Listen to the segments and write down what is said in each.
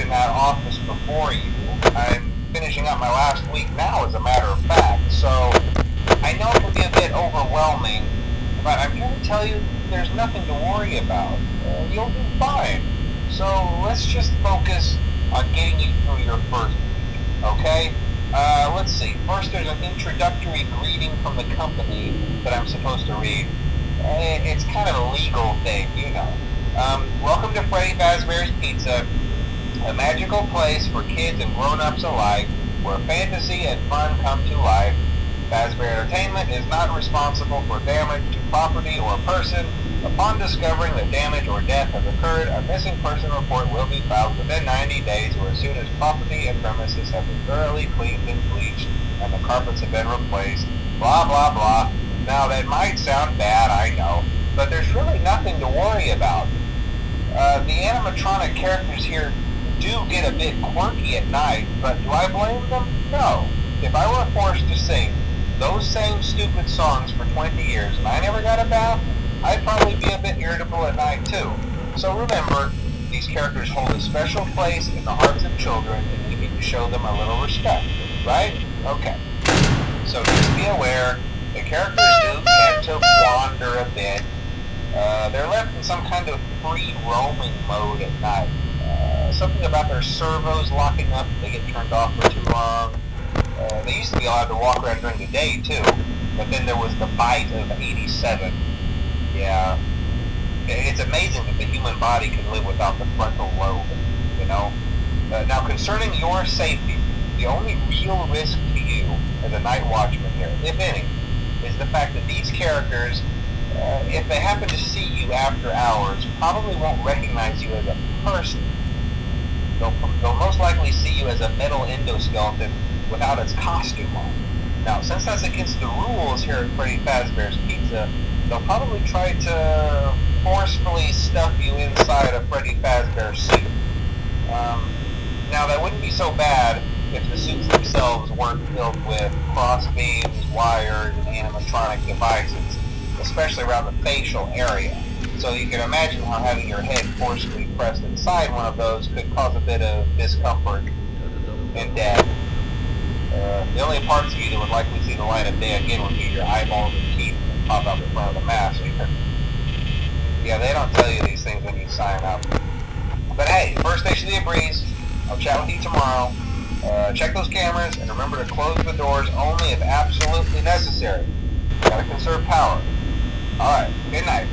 in that office before you. I'm finishing up my last week now, as a matter of fact, so I know it can be a bit overwhelming, but I'm here to tell you there's nothing to worry about. You'll do fine. So let's just focus on getting you through your first week, okay? Let's see. First, there's an introductory greeting from the company that I'm supposed to read. It's kind of a legal thing, you know. Welcome to Freddy Fazbear's Pizza, a magical place for kids and grown-ups alike, where fantasy and fun come to life. Fazbear Entertainment is not responsible for damage to property or person. Upon discovering that damage or death has occurred, a missing person report will be filed within 90 days or as soon as property and premises have been thoroughly cleaned and bleached and the carpets have been replaced. Blah, blah, blah. Now, that might sound bad, I know, but there's really nothing to worry about. The animatronic characters here do get a bit quirky at night, but do I blame them? No. If I were forced to sing those same stupid songs for 20 years and I never got a bath, I'd probably be a bit irritable at night too. So remember, these characters hold a special place in the hearts of children and we need to show them a little respect, right? Okay. So just be aware, the characters do tend to wander a bit. They're left in some kind of free roaming mode at night. Something about their servos locking up if they get turned off for too long. They used to be allowed to walk around during the day too, but then there was the bite of 87. Yeah, it's amazing that the human body can live without the frontal lobe, you know? Now, concerning your safety, the only real risk to you as a night watchman here, if any, is the fact that these characters, if they happen to see you after hours, probably won't recognize you as a person. They'll most likely see you as a metal endoskeleton without its costume on. Now, since that's against the rules here at Freddy Fazbear's Pizza, they'll probably try to forcefully stuff you inside a Freddy Fazbear suit. Now, that wouldn't be so bad if the suits themselves weren't filled with crossbeams, wires, and animatronic devices, especially around the facial area. So you can imagine how having your head forcefully pressed inside one of those could cause a bit of discomfort and death. The only parts of you that would likely see the light of day again would be your eyeballs and teeth that pop out in front of the mask. Yeah, they don't tell you these things when you sign up. But hey, first station of the breeze. I'll chat with you tomorrow. Check those cameras and remember to close the doors only if absolutely necessary. Gotta conserve power. Alright, good night.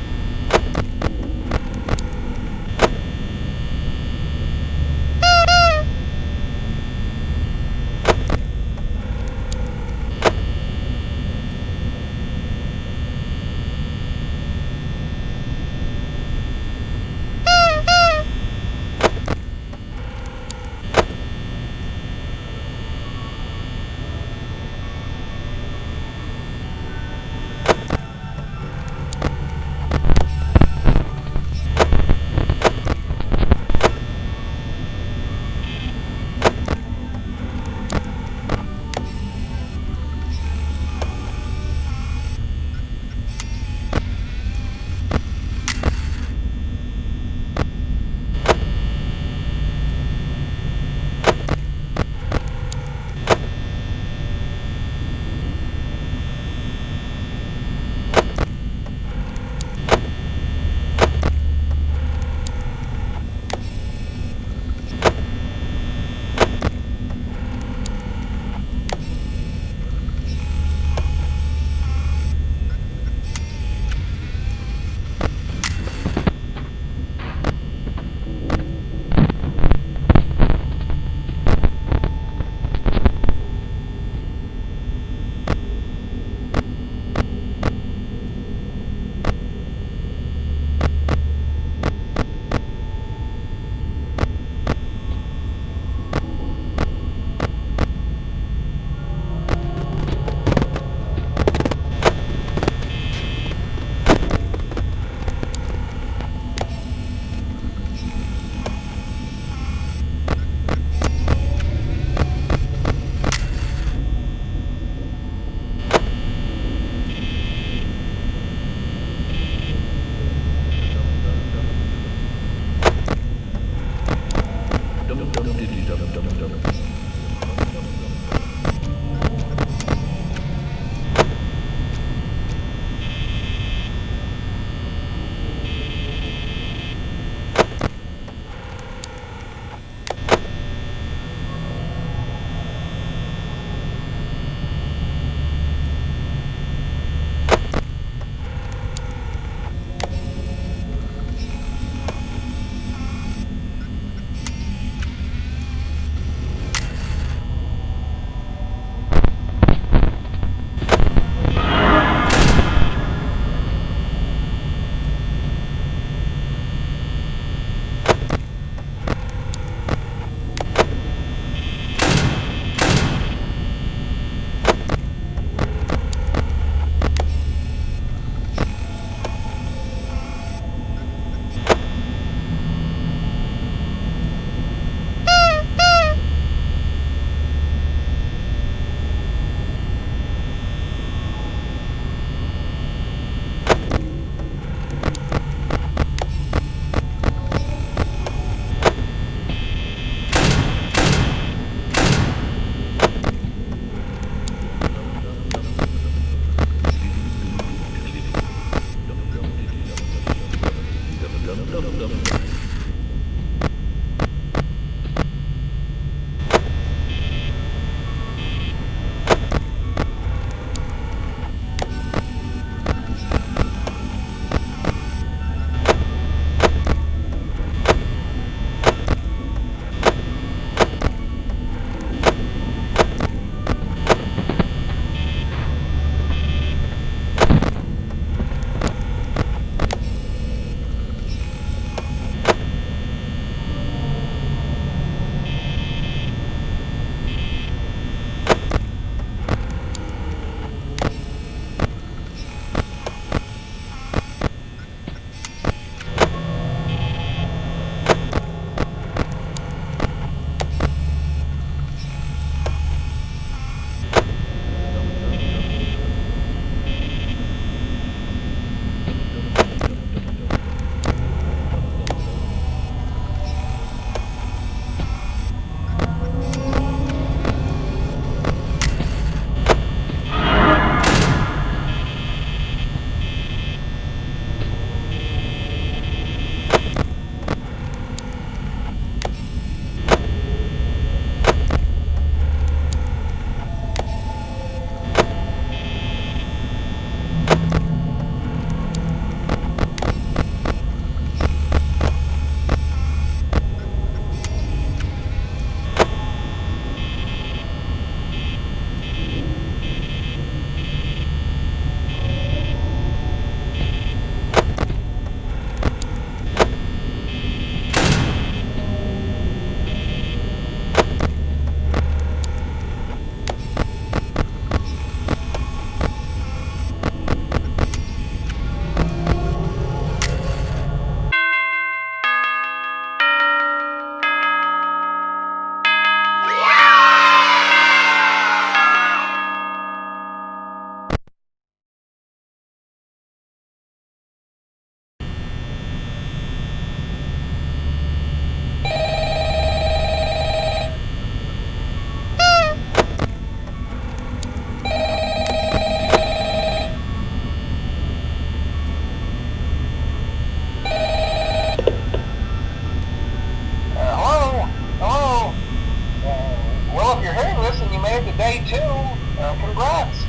Congrats!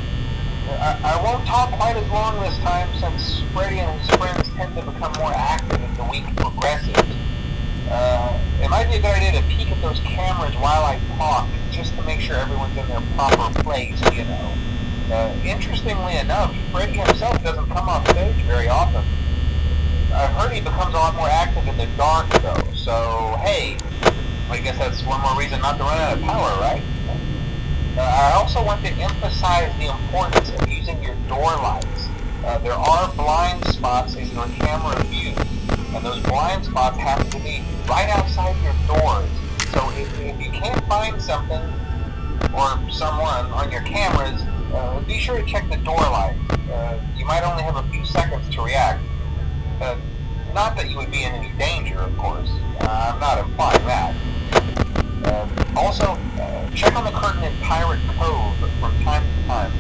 I won't talk quite as long this time since Freddy and his friends tend to become more active as the week progresses. It might be a good idea to peek at those cameras while I talk, just to make sure everyone's in their proper place, you know. Interestingly enough, Freddy himself doesn't come off stage very often. I've heard he becomes a lot more active in the dark, though, so hey, I guess that's one more reason not to run out of power, right? I also want to emphasize the importance of using your door lights. There are blind spots in your camera view, and those blind spots happen to be right outside your doors. So if you can't find something or someone on your cameras, be sure to check the door light. You might only have a few seconds to react. Not that you would be in any danger, of course. I'm not implying that. Also, check on the curtain in Pirate Cove from time to time.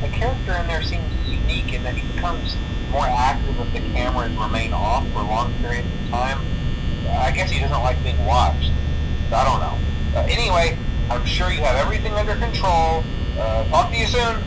The character in there seems unique in that he becomes more active if the cameras remain off for long periods of time. I guess he doesn't like being watched. I don't know. Anyway, I'm sure you have everything under control. Talk to you soon.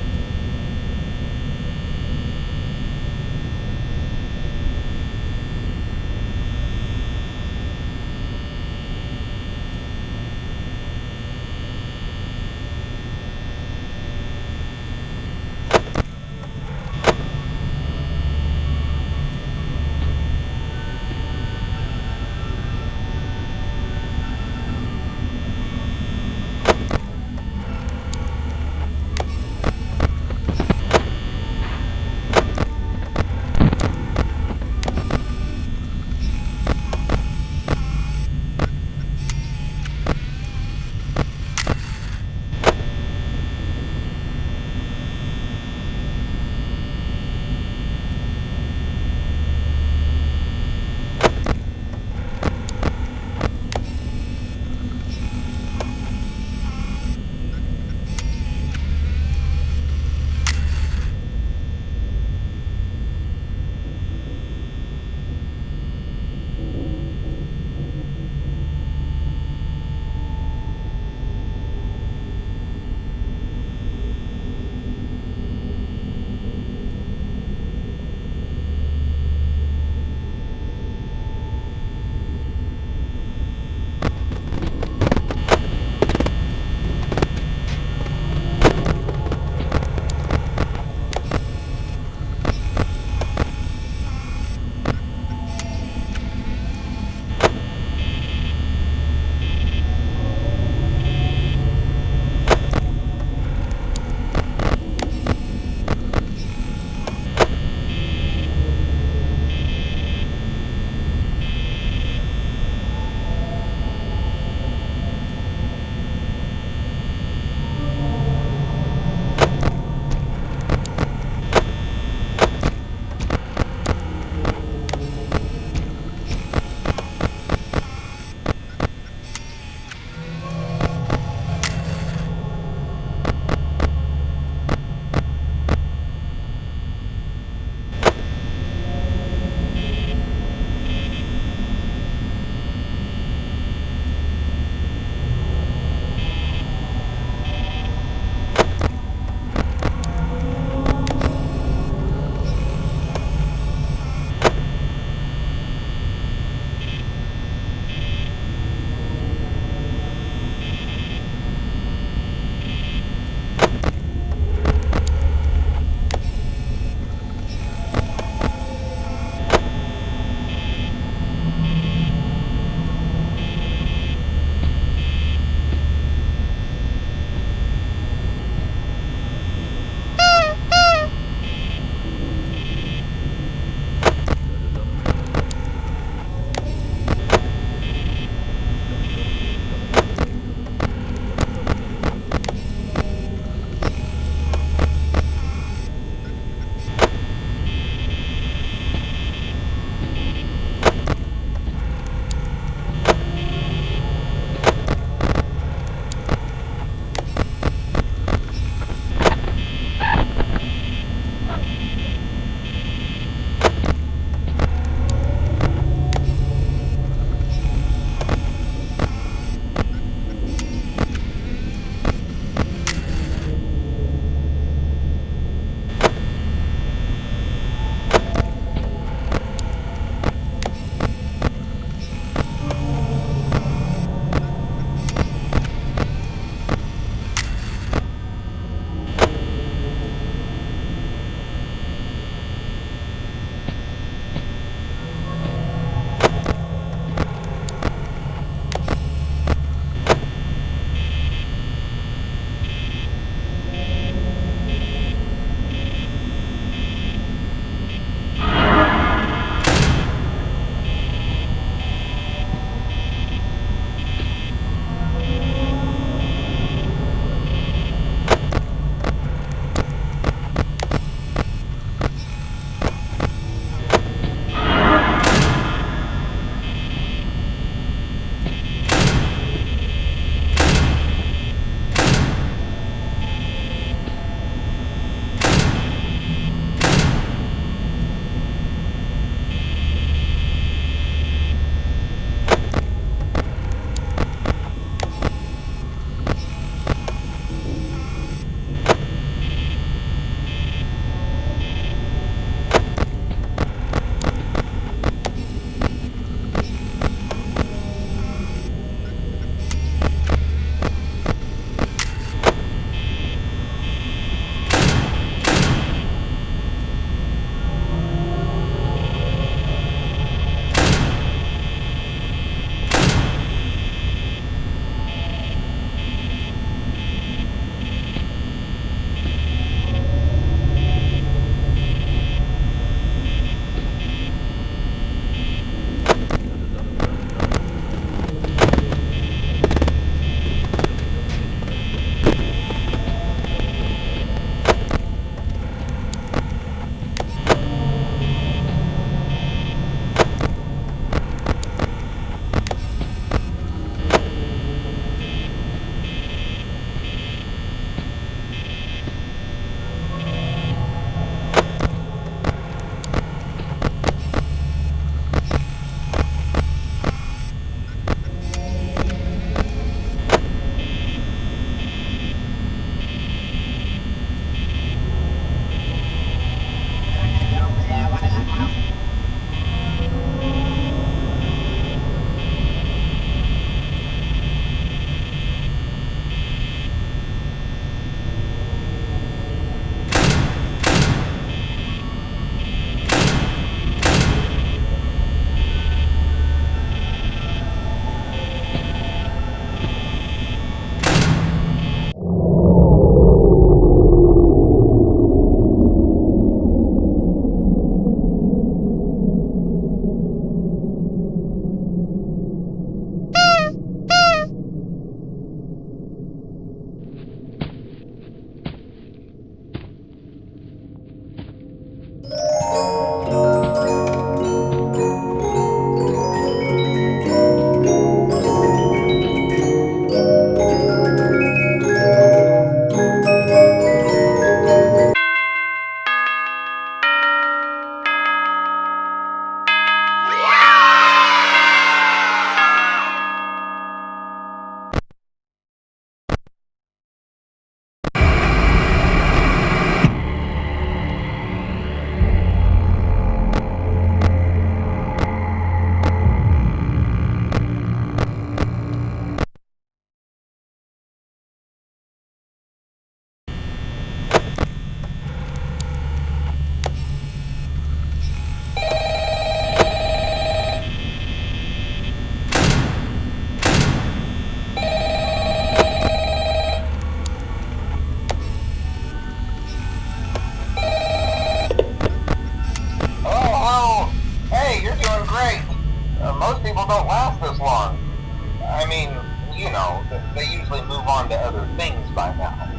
likely move on to other things by now.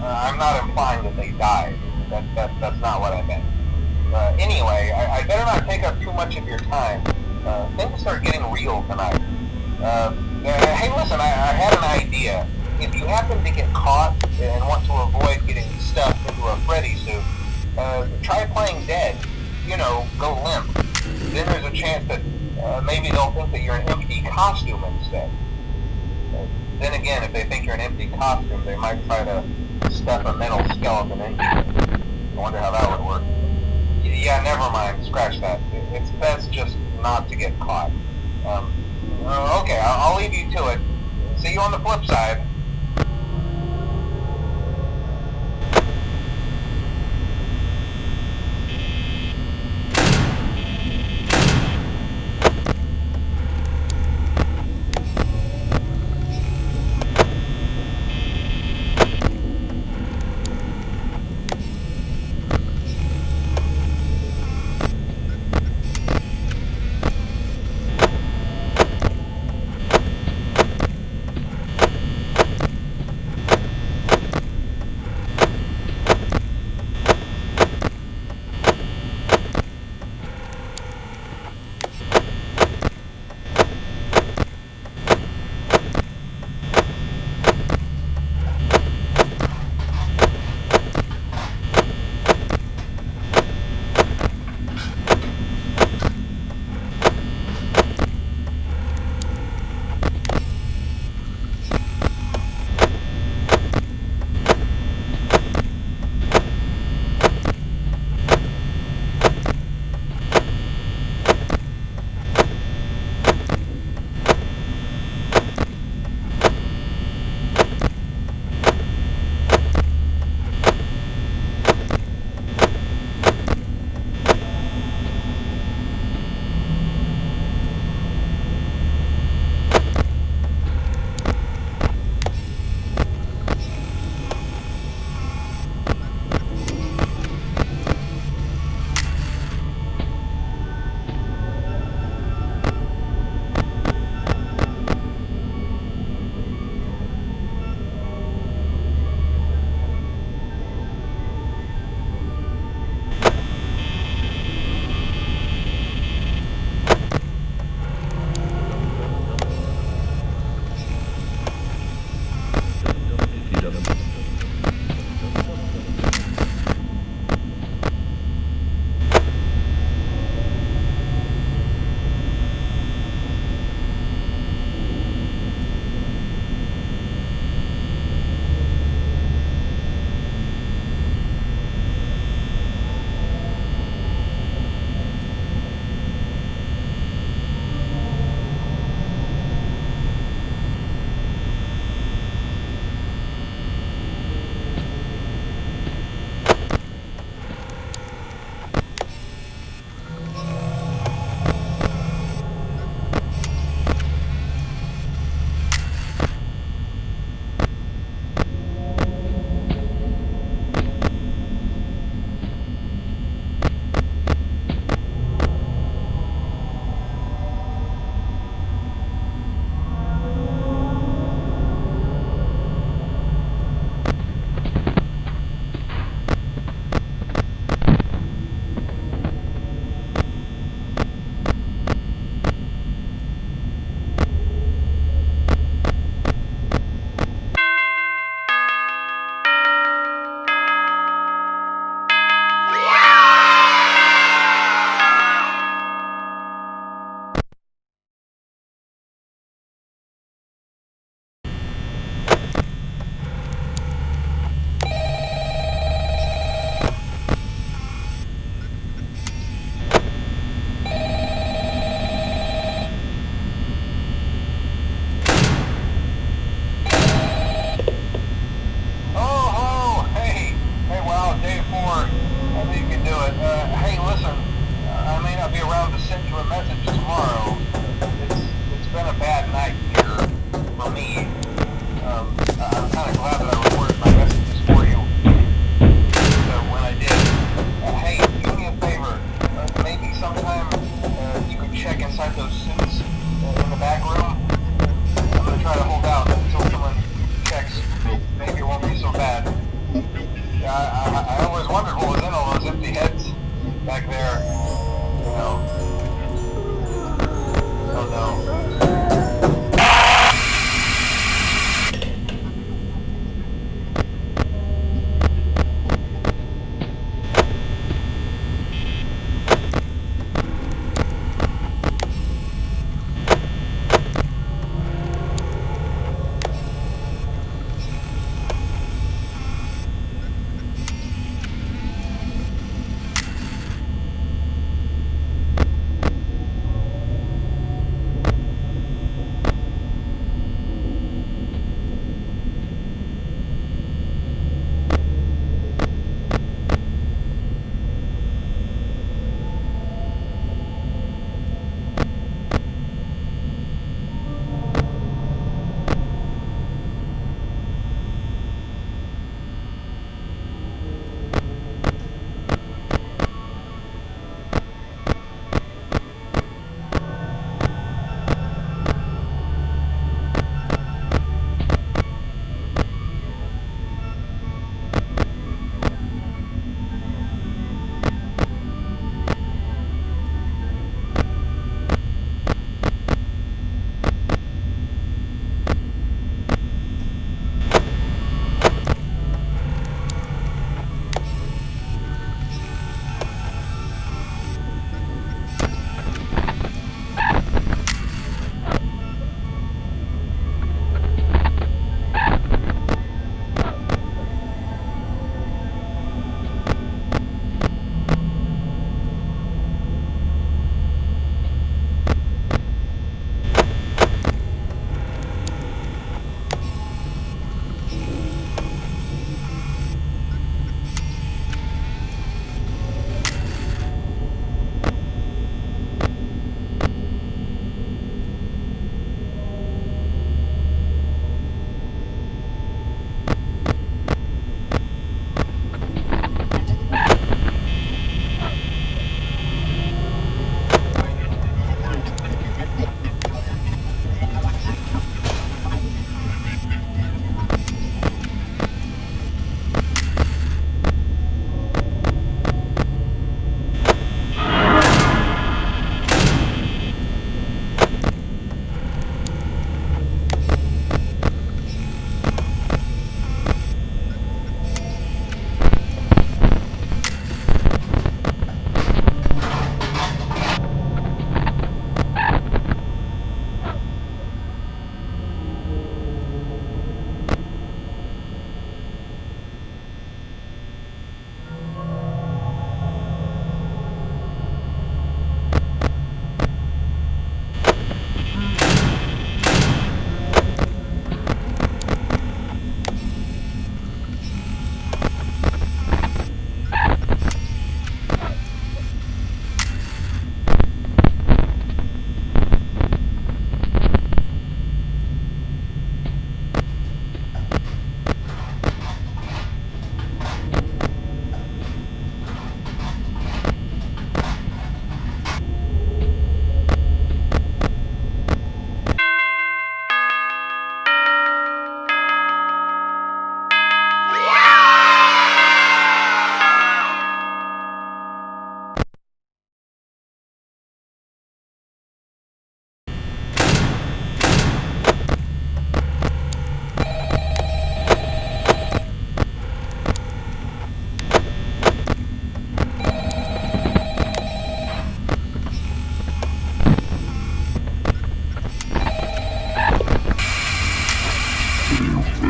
I'm not implying that they died. That's not what I meant. Anyway, I better not take up too much of your time. Things start getting real tonight. Hey, listen, I had an idea. If you happen to get caught and want to avoid getting stuffed into a Freddy suit, try playing dead. You know, go limp. Then there's a chance that maybe they'll think that you're an empty costume instead. Then again, if they think you're an empty costume, they might try to stuff a metal skeleton into you. I wonder how that would work. Yeah, never mind. Scratch that. It's best just not to get caught. Okay, I'll leave you to it. See you on the flip side.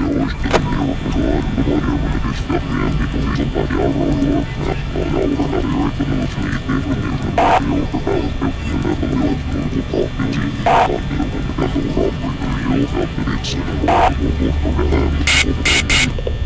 Thank you.